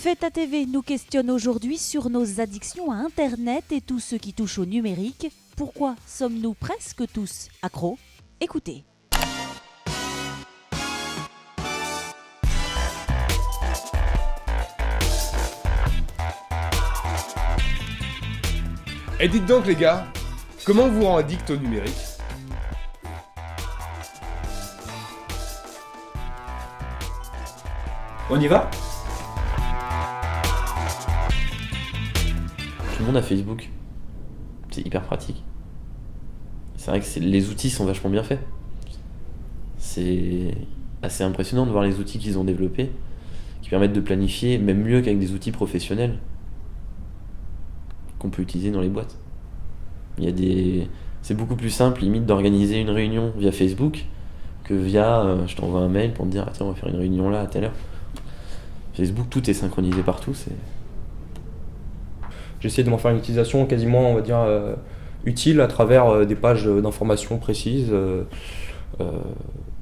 Feta TV nous questionne aujourd'hui sur nos addictions à Internet et tout ce qui touche au numérique. Pourquoi sommes-nous presque tous accros? Écoutez. Et dites donc les gars, comment vous rend addict au numérique? On y va? Tout le monde a Facebook. C'est hyper pratique. C'est vrai que les outils sont vachement bien faits. C'est assez impressionnant de voir les outils qu'ils ont développés, qui permettent de planifier, même mieux qu'avec des outils professionnels qu'on peut utiliser dans les boîtes. C'est beaucoup plus simple, limite, d'organiser une réunion via Facebook que via je t'envoie un mail pour te dire ah, tiens, on va faire une réunion là à telle heure. Facebook, tout est synchronisé partout. J'essaie de m'en faire une utilisation quasiment, on va dire, utile à travers des pages d'informations précises.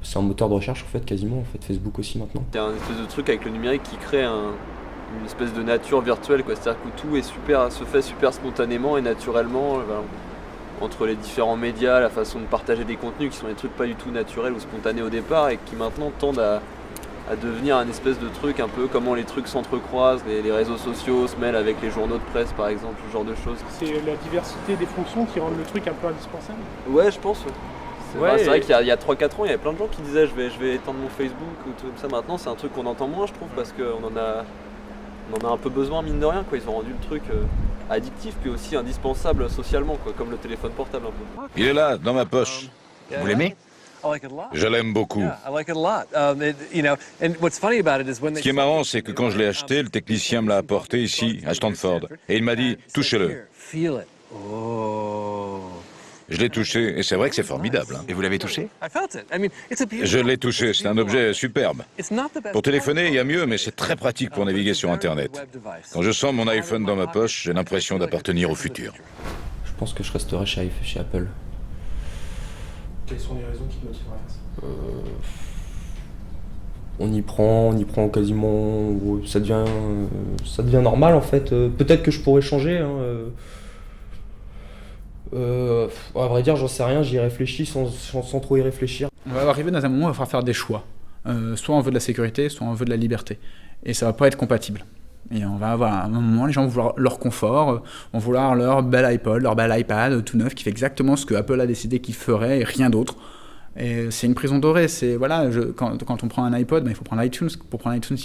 C'est un moteur de recherche en fait, quasiment, en fait, Facebook aussi maintenant. Il y a un espèce de truc avec le numérique qui crée une espèce de nature virtuelle, quoi. C'est-à-dire que tout se fait super spontanément et naturellement, entre les différents médias, la façon de partager des contenus qui sont des trucs pas du tout naturels ou spontanés au départ et qui maintenant tendent à devenir un espèce de truc, un peu comment les trucs s'entrecroisent, les réseaux sociaux se mêlent avec les journaux de presse par exemple, ce genre de choses. C'est la diversité des fonctions qui rendent le truc un peu indispensable. Ouais, je pense. C'est vrai qu'il y a 3-4 ans, il y avait plein de gens qui disaient je vais éteindre mon Facebook ou tout comme ça. Maintenant, c'est un truc qu'on entend moins, je trouve, parce qu'on en a un peu besoin, mine de rien, quoi. Ils ont rendu le truc addictif, puis aussi indispensable socialement, quoi, comme le téléphone portable un peu. Il est là, dans ma poche. Vous l'aimez? Je l'aime beaucoup. Ce qui est marrant, c'est que quand je l'ai acheté, le technicien me l'a apporté ici, à Stanford. Et il m'a dit, touchez-le. Je l'ai touché, et c'est vrai que c'est formidable. Et vous l'avez touché? Je l'ai touché, c'est un objet superbe. Pour téléphoner, il y a mieux, mais c'est très pratique pour naviguer sur Internet. Quand je sens mon iPhone dans ma poche, j'ai l'impression d'appartenir au futur. Je pense que je resterai chez Apple. Quelles sont les raisons qui te motiveraient à faire ça? On y prend quasiment... Ça devient normal en fait. Peut-être que je pourrais changer. À vrai dire, j'en sais rien, j'y réfléchis sans trop y réfléchir. On va arriver dans un moment où il va falloir faire des choix. Soit on veut de la sécurité, soit on veut de la liberté. Et ça va pas être compatible. Et on va avoir à un moment, les gens vont vouloir leur confort, vont vouloir leur bel iPod, leur bel iPad tout neuf qui fait exactement ce que Apple a décidé qu'il ferait et rien d'autre. Et c'est une prison dorée. C'est, voilà, quand on prend un iPod, il faut prendre iTunes. Pour prendre iTunes,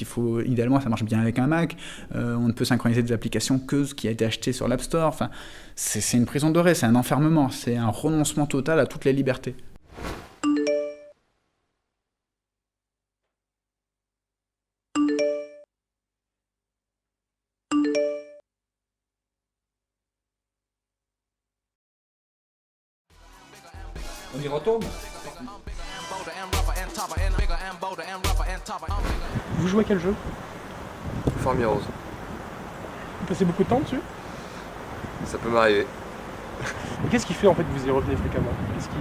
idéalement, ça marche bien avec un Mac. On ne peut synchroniser des applications que ce qui a été acheté sur l'App Store. Enfin, c'est une prison dorée, c'est un enfermement, c'est un renoncement total à toutes les libertés. On y retourne? Vous jouez à quel jeu? Forme Rose. Vous passez beaucoup de temps dessus? Ça peut m'arriver. Et qu'est-ce qui fait en fait que vous y revenez fréquemment? Qu'est-ce qui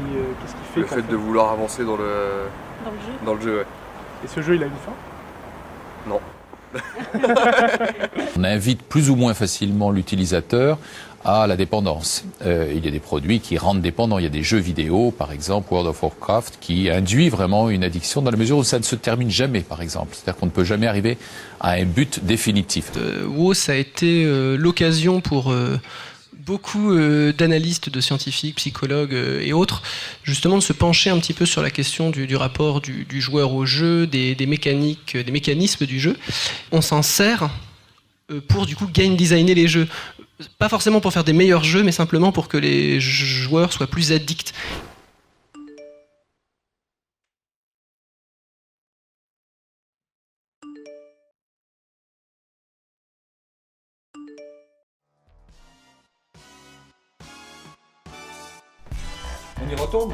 fait Le fait de vouloir avancer dans le jeu, ouais. Et ce jeu, il a une fin? Non. On invite plus ou moins facilement l'utilisateur à la dépendance. Il y a des produits qui rendent dépendants. Il y a des jeux vidéo, par exemple World of Warcraft, qui induit vraiment une addiction dans la mesure où ça ne se termine jamais, par exemple. C'est-à-dire qu'on ne peut jamais arriver à un but définitif. WoW, ça a été l'occasion pour beaucoup d'analystes, de scientifiques, psychologues et autres, justement de se pencher un petit peu sur la question du rapport du joueur au jeu, des mécanismes du jeu. On s'en sert pour du coup game designer les jeux. Pas forcément pour faire des meilleurs jeux, mais simplement pour que les joueurs soient plus addicts. On y retourne?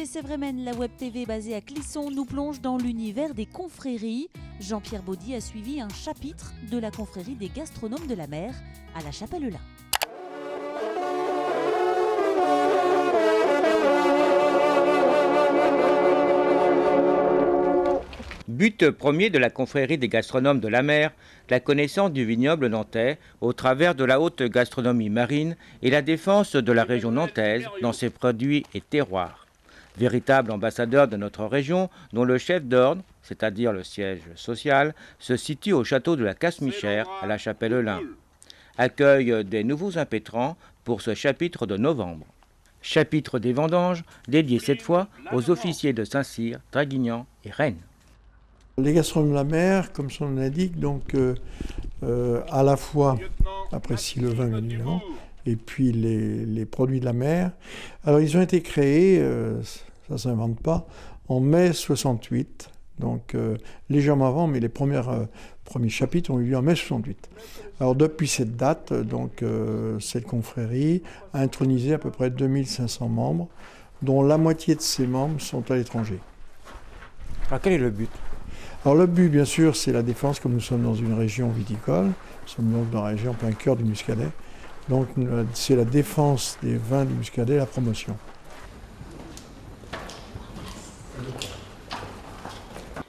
Sévremen, la web TV basée à Clisson, nous plonge dans l'univers des confréries. Jean-Pierre Baudy a suivi un chapitre de la confrérie des gastronomes de la mer à La Chapelle-Lin. But premier de la confrérie des gastronomes de la mer, la connaissance du vignoble nantais au travers de la haute gastronomie marine et la défense de la région nantaise dans ses produits et terroirs. Véritable ambassadeur de notre région, dont le chef d'ordre, c'est-à-dire le siège social, se situe au château de la Casse-Michère à La Chapelle-Lin. Accueille des nouveaux impétrants pour ce chapitre de novembre. Chapitre des vendanges, dédié cette fois aux officiers de Saint-Cyr, Draguignan et Rennes. Les gastronomes de la mer, comme son nom l'indique, donc à la fois apprécient le vin, bien évidemment, et puis les produits de la mer. Alors ils ont été créés, ça ne s'invente pas, en mai 68, donc légèrement avant, mais les premiers chapitres ont eu lieu en mai 68. Alors depuis cette date, donc cette confrérie a intronisé à peu près 2500 membres, dont la moitié de ces membres sont à l'étranger. Alors quel est le but ? Alors le but, bien sûr, c'est la défense, comme nous sommes dans une région viticole, nous sommes donc dans la région en plein cœur du Muscadet, donc c'est la défense des vins du Muscadet, la promotion.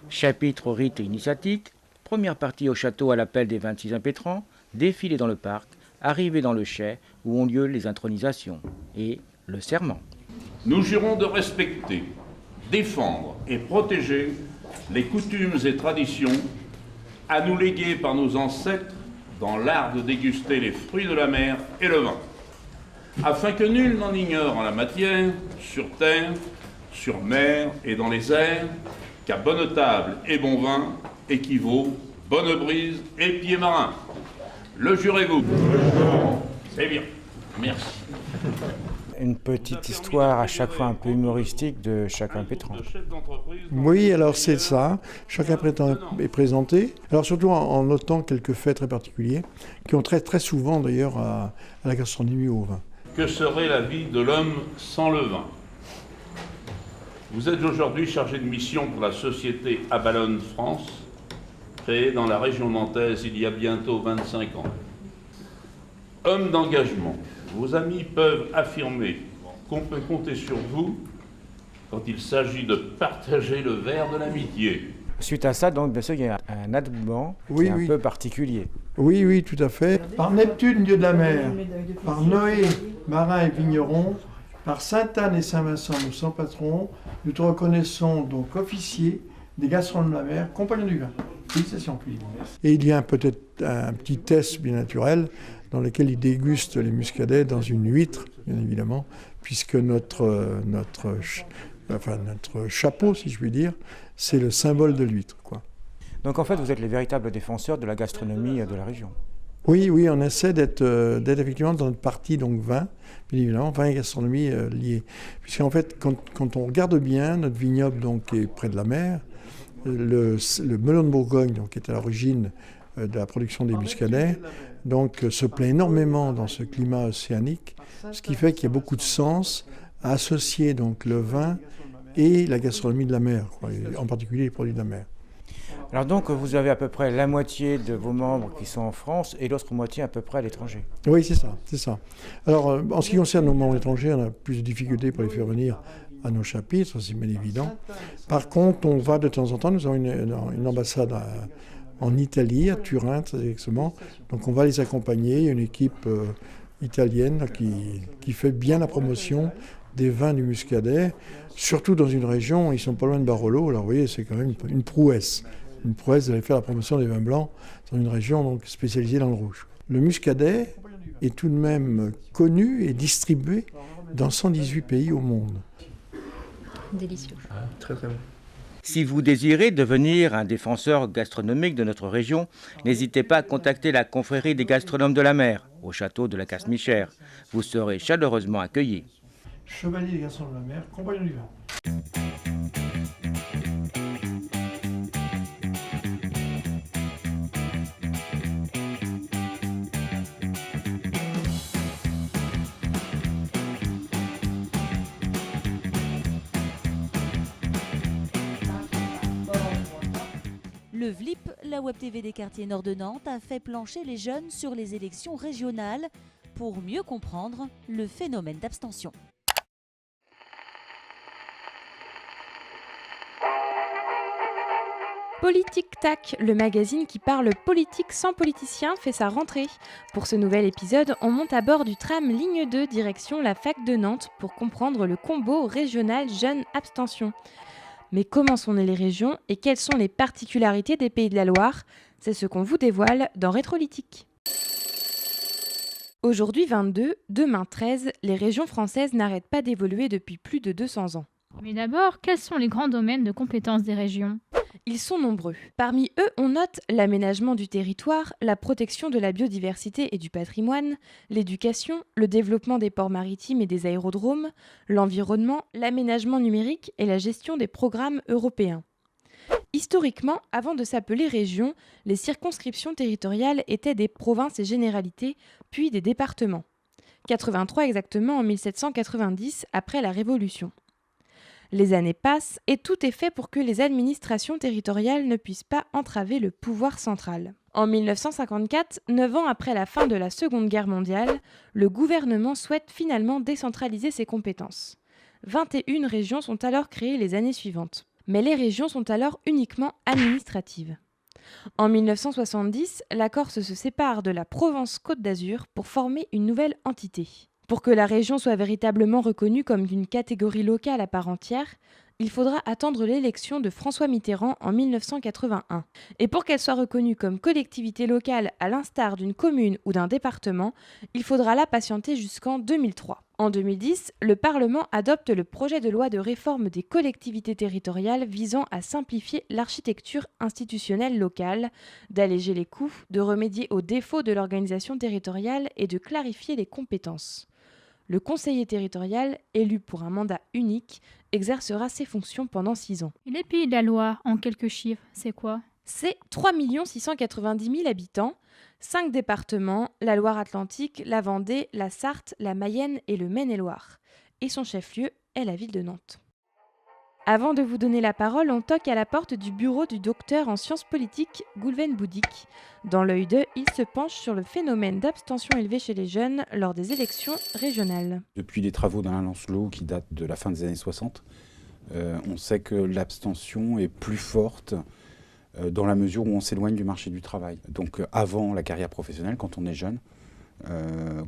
Chapitre rite initiatique, première partie au château à l'appel des 26 impétrants, défilé dans le parc, arrivée dans le chai où ont lieu les intronisations et le serment. Nous jurons de respecter, défendre et protéger les coutumes et traditions à nous léguer par nos ancêtres dans l'art de déguster les fruits de la mer et le vin, afin que nul n'en ignore en la matière, sur terre, sur mer et dans les airs, qu'à bonne table et bon vin équivaut bonne brise et pied marin. Le jurez-vous? C'est bien, merci. Une petite histoire à chaque fois un peu humoristique de chaque impétrant. Oui, alors c'est ça. Chaque impétrant est présenté. Alors surtout en notant quelques faits très particuliers, qui ont très souvent d'ailleurs à la gastronomie ou au vin. Que serait la vie de l'homme sans le vin? Vous êtes aujourd'hui chargé de mission pour la société Abalone France, créée dans la région nantaise il y a bientôt 25 ans. Homme d'engagement, vos amis peuvent affirmer qu'on peut compter sur vous quand il s'agit de partager le verre de l'amitié. Suite à ça, donc, bien sûr, il y a un adoubement un peu particulier. Oui, tout à fait. Par Neptune, dieu de la mer, par Noé, marin et vigneron, par Sainte-Anne et Saint-Vincent, nos saints patrons, nous te reconnaissons donc officier des gastronomes de la mer, compagnons du vin. Félicitations, Philippe. Et il y a peut-être un petit test bien naturel dans lequel il déguste les muscadets dans une huître, bien évidemment, puisque notre chapeau, si je puis dire, c'est le symbole de l'huître, quoi. Donc en fait, vous êtes les véritables défenseurs de la gastronomie de la région. Oui, on essaie d'être effectivement dans notre partie donc vin, bien évidemment, vin et gastronomie liés. Puisqu'en fait, quand on regarde bien, notre vignoble donc est près de la mer, le melon de Bourgogne, donc, qui est à l'origine de la production des muscadets, donc se plaît énormément dans ce climat océanique, ce qui fait qu'il y a beaucoup de sens à associer donc le vin et la gastronomie de la mer, quoi, en particulier les produits de la mer. Alors donc, vous avez à peu près la moitié de vos membres qui sont en France et l'autre moitié à peu près à l'étranger. Oui, c'est ça. Alors, en ce qui concerne nos membres étrangers, on a plus de difficultés pour les faire venir à nos chapitres, c'est bien évident. Par contre, on va de temps en temps, nous avons une ambassade en Italie, à Turin très exactement, donc on va les accompagner. Il y a une équipe italienne qui fait bien la promotion des vins du Muscadet, surtout dans une région, ils sont pas loin de Barolo, alors vous voyez, c'est quand même une prouesse d'aller faire la promotion des vins blancs dans une région donc spécialisée dans le rouge. Le Muscadet est tout de même connu et distribué dans 118 pays au monde. Délicieux. Très bon. Si vous désirez devenir un défenseur gastronomique de notre région, n'hésitez pas à contacter la confrérie des gastronomes de la mer, au château de la Casse-Michère. Vous serez chaleureusement accueillis. Chevalier des gastronomes de la mer, compagnon du vin. Le VLIP, la Web TV des quartiers nord de Nantes, a fait plancher les jeunes sur les élections régionales pour mieux comprendre le phénomène d'abstention. Politique Tac, le magazine qui parle politique sans politicien, fait sa rentrée. Pour ce nouvel épisode, on monte à bord du tram ligne 2 direction la fac de Nantes pour comprendre le combo régional jeune abstention. Mais comment sont nées les régions et quelles sont les particularités des Pays de la Loire? C'est ce qu'on vous dévoile dans Rétrolytique. Aujourd'hui 22, demain 13, les régions françaises n'arrêtent pas d'évoluer depuis plus de 200 ans. Mais d'abord, quels sont les grands domaines de compétences des régions? Ils sont nombreux. Parmi eux, on note l'aménagement du territoire, la protection de la biodiversité et du patrimoine, l'éducation, le développement des ports maritimes et des aérodromes, l'environnement, l'aménagement numérique et la gestion des programmes européens. Historiquement, avant de s'appeler régions, les circonscriptions territoriales étaient des provinces et généralités, puis des départements. 83 exactement en 1790, après la Révolution. Les années passent et tout est fait pour que les administrations territoriales ne puissent pas entraver le pouvoir central. En 1954, 9 ans après la fin de la Seconde Guerre mondiale, le gouvernement souhaite finalement décentraliser ses compétences. 21 régions sont alors créées les années suivantes. Mais les régions sont alors uniquement administratives. En 1970, la Corse se sépare de la Provence-Côte d'Azur pour former une nouvelle entité. Pour que la région soit véritablement reconnue comme une catégorie locale à part entière, il faudra attendre l'élection de François Mitterrand en 1981. Et pour qu'elle soit reconnue comme collectivité locale à l'instar d'une commune ou d'un département, il faudra la patienter jusqu'en 2003. En 2010, le Parlement adopte le projet de loi de réforme des collectivités territoriales visant à simplifier l'architecture institutionnelle locale, d'alléger les coûts, de remédier aux défauts de l'organisation territoriale et de clarifier les compétences. Le conseiller territorial, élu pour un mandat unique, exercera ses fonctions pendant 6 ans. Et les Pays de la Loire, en quelques chiffres, c'est quoi? C'est 3 690 000 habitants, 5 départements, la Loire-Atlantique, la Vendée, la Sarthe, la Mayenne et le Maine-et-Loire. Et son chef-lieu est la ville de Nantes. Avant de vous donner la parole, on toque à la porte du bureau du docteur en sciences politiques Goulven Boudik. Dans l'œil d'eux, il se penche sur le phénomène d'abstention élevé chez les jeunes lors des élections régionales. Depuis les travaux d'Alain Lancelot qui datent de la fin des années 60, on sait que l'abstention est plus forte dans la mesure où on s'éloigne du marché du travail. Donc avant la carrière professionnelle, quand on est jeune,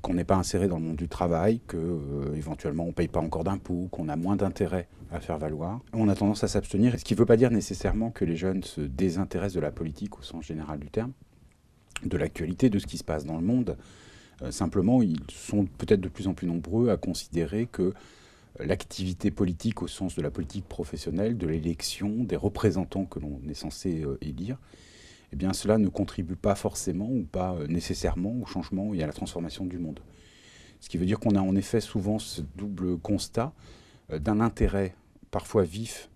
qu'on n'est pas inséré dans le monde du travail, qu'éventuellement on ne paye pas encore d'impôts, qu'on a moins d'intérêt à faire valoir, on a tendance à s'abstenir, ce qui ne veut pas dire nécessairement que les jeunes se désintéressent de la politique au sens général du terme, de l'actualité, de ce qui se passe dans le monde. Simplement, ils sont peut-être de plus en plus nombreux à considérer que l'activité politique au sens de la politique professionnelle, de l'élection, des représentants que l'on est censé élire, eh bien cela ne contribue pas forcément ou pas nécessairement au changement et à la transformation du monde. Ce qui veut dire qu'on a en effet souvent ce double constat d'un intérêt parfois vif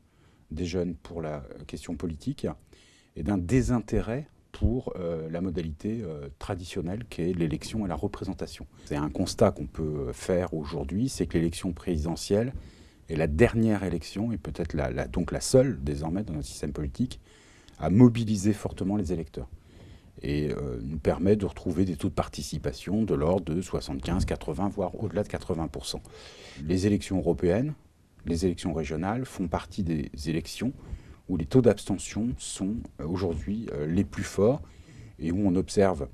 des jeunes pour la question politique et d'un désintérêt pour la modalité traditionnelle qu'est l'élection et la représentation. C'est un constat qu'on peut faire aujourd'hui, c'est que l'élection présidentielle est la dernière élection et peut-être donc la seule désormais dans notre système politique à mobiliser fortement les électeurs et nous permet de retrouver des taux de participation de l'ordre de 75, 80, voire au-delà de 80%. Les élections européennes, les élections régionales font partie des élections où les taux d'abstention sont aujourd'hui les plus forts et où on observe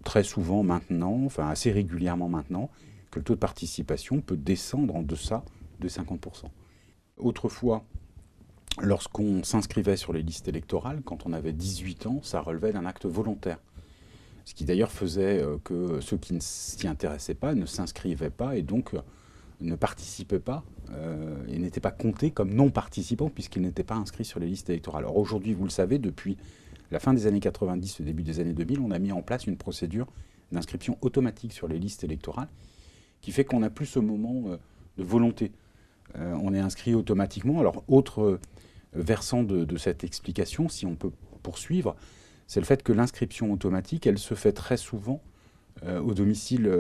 très souvent maintenant, enfin assez régulièrement maintenant, que le taux de participation peut descendre en deçà de 50%. Autrefois, lorsqu'on s'inscrivait sur les listes électorales, quand on avait 18 ans, ça relevait d'un acte volontaire. Ce qui d'ailleurs faisait que ceux qui ne s'y intéressaient pas ne s'inscrivaient pas et donc ne participaient pas et n'étaient pas comptés comme non-participants puisqu'ils n'étaient pas inscrits sur les listes électorales. Alors aujourd'hui, vous le savez, depuis la fin des années 90, le début des années 2000, on a mis en place une procédure d'inscription automatique sur les listes électorales qui fait qu'on n'a plus ce moment de volonté. On est inscrit automatiquement. Alors, autre versant de cette explication, si on peut poursuivre, c'est le fait que l'inscription automatique, elle se fait très souvent au domicile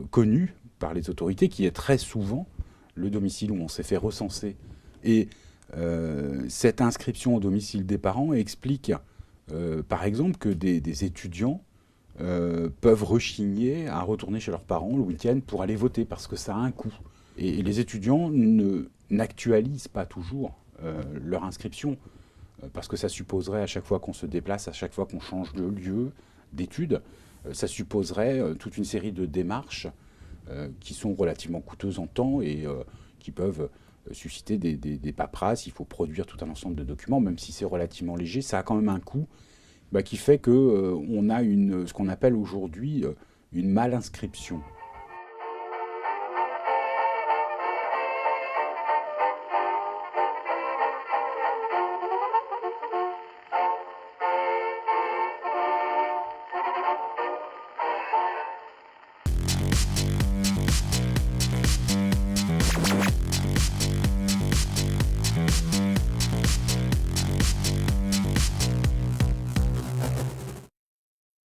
connu par les autorités, qui est très souvent le domicile où on s'est fait recenser. Et Cette inscription au domicile des parents explique, par exemple, que des étudiants peuvent rechigner à retourner chez leurs parents le week-end pour aller voter, parce que ça a un coût. Et les étudiants n'actualisent pas toujours leur inscription, parce que ça supposerait, à chaque fois qu'on se déplace, à chaque fois qu'on change de lieu d'études, ça supposerait toute une série de démarches qui sont relativement coûteuses en temps et qui peuvent susciter des paperasses. Il faut produire tout un ensemble de documents, même si c'est relativement léger, ça a quand même un coût qui fait qu'on a ce qu'on appelle aujourd'hui une mal-inscription.